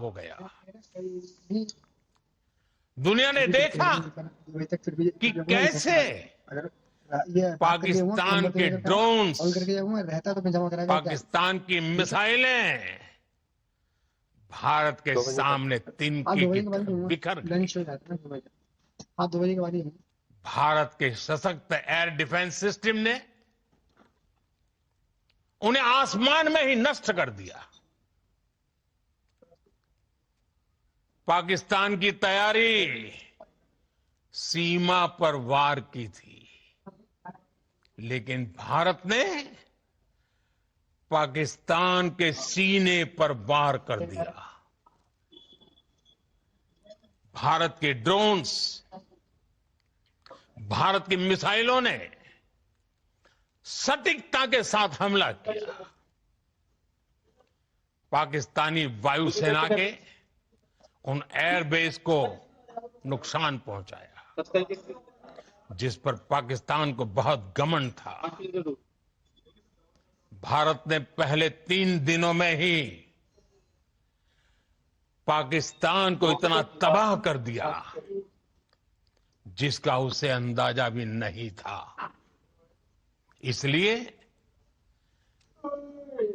हो गया। दुनिया ने देखा कि कैसे पाकिस्तान के ड्रोन्स, पाकिस्तान की मिसाइलें भारत के सामने तिनके की तरह बिखर गई। भारत के सशक्त एयर डिफेंस सिस्टम ने उन्हें आसमान में ही नष्ट कर दिया। पाकिस्तान की तैयारी सीमा पर वार की थी, लेकिन भारत ने पाकिस्तान के सीने पर वार कर दिया। भारत के ड्रोन्स, भारत की मिसाइलों ने सटीकता के साथ हमला किया। पाकिस्तानी वायुसेना के उन एयरबेस को नुकसान पहुंचाया, जिस पर पाकिस्तान को बहुत घमंड था। भारत ने पहले 3 दिनों में ही पाकिस्तान को इतना तबाह कर दिया जिसका उसे अंदाजा भी नहीं था। इसलिए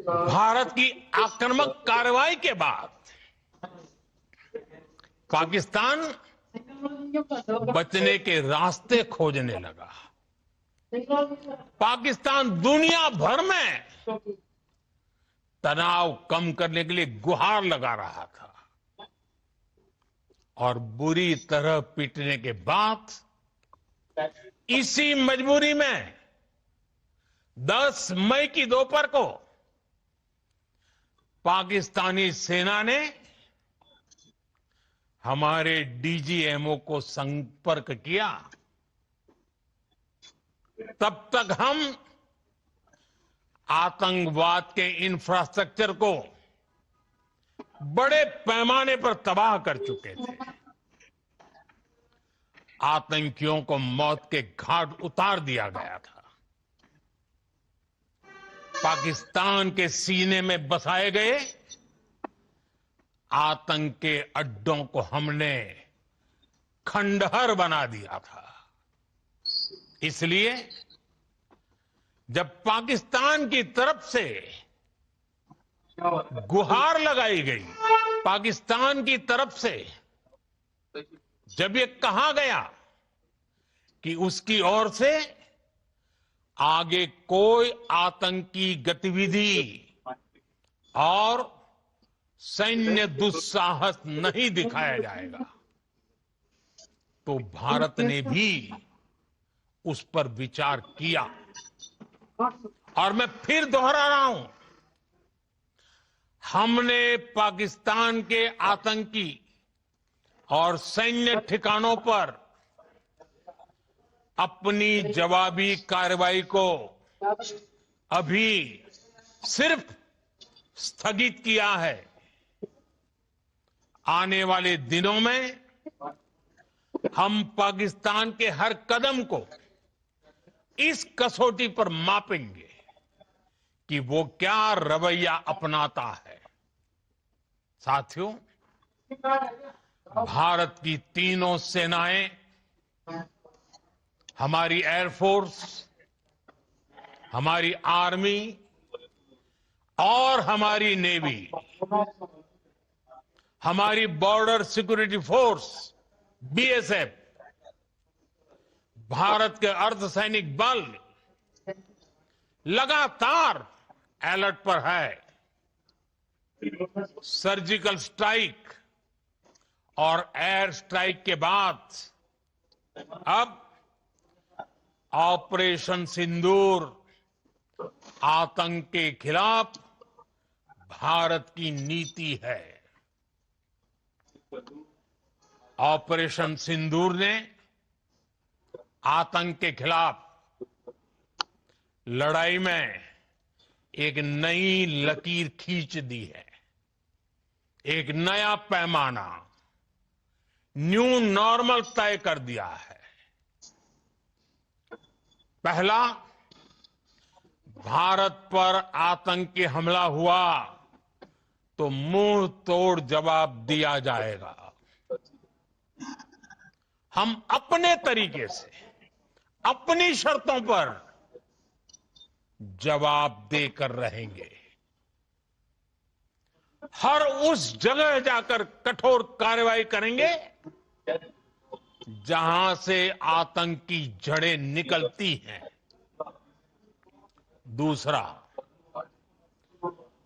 भारत की आक्रामक कार्रवाई के बाद पाकिस्तान बचने के रास्ते खोजने लगा। पाकिस्तान दुनिया भर में तनाव कम करने के लिए गुहार लगा रहा था, और बुरी तरह पीटने के बाद इसी मजबूरी में 10 मई की दोपहर को पाकिस्तानी सेना ने हमारे डीजीएमओ को संपर्क किया। तब तक हम आतंकवाद के इंफ्रास्ट्रक्चर को बड़े पैमाने पर तबाह कर चुके थे। आतंकियों को मौत के घाट उतार दिया गया था। पाकिस्तान के सीने में बसाए गए आतंक के अड्डों को हमने खंडहर बना दिया था। इसलिए जब पाकिस्तान की तरफ से गुहार लगाई गई, पाकिस्तान की तरफ से जब ये कहा गया कि उसकी ओर से आगे कोई आतंकी गतिविधि और सैन्य दुस्साहस नहीं दिखाया जाएगा, तो भारत ने भी उस पर विचार किया। और मैं फिर दोहरा रहा हूं, हमने पाकिस्तान के आतंकी और सैन्य ठिकानों पर अपनी जवाबी कार्रवाई को अभी सिर्फ स्थगित किया है। आने वाले दिनों में हम पाकिस्तान के हर कदम को इस कसौटी पर मापेंगे कि वो क्या रवैया अपनाता है। साथियों, भारत की तीनों सेनाएं, हमारी एयरफोर्स, हमारी आर्मी और हमारी नेवी, हमारी border security force BSF, Bharat के अर्धसैनिक बल लगातार अलर्ट पर है। सर्जिकल स्ट्राइक और एयर स्ट्राइक के बाद अब ऑपरेशन सिंदूर आतंक के खिलाफ भारत की नीति है। ऑपरेशन सिंदूर ने आतंक के खिलाफ लड़ाई में एक नई लकीर खींच दी है। एक नया पैमाना, न्यू नॉर्मल तय कर दिया है। पहला, भारत पर आतंकी हमला हुआ तो मुंह तोड़ जवाब दिया जाएगा। हम अपने तरीके से, अपनी शर्तों पर जवाब देकर रहेंगे। हर उस जगह जाकर कठोर कार्रवाई करेंगे जहां से आतंक की जड़ें निकलती हैं। दूसरा,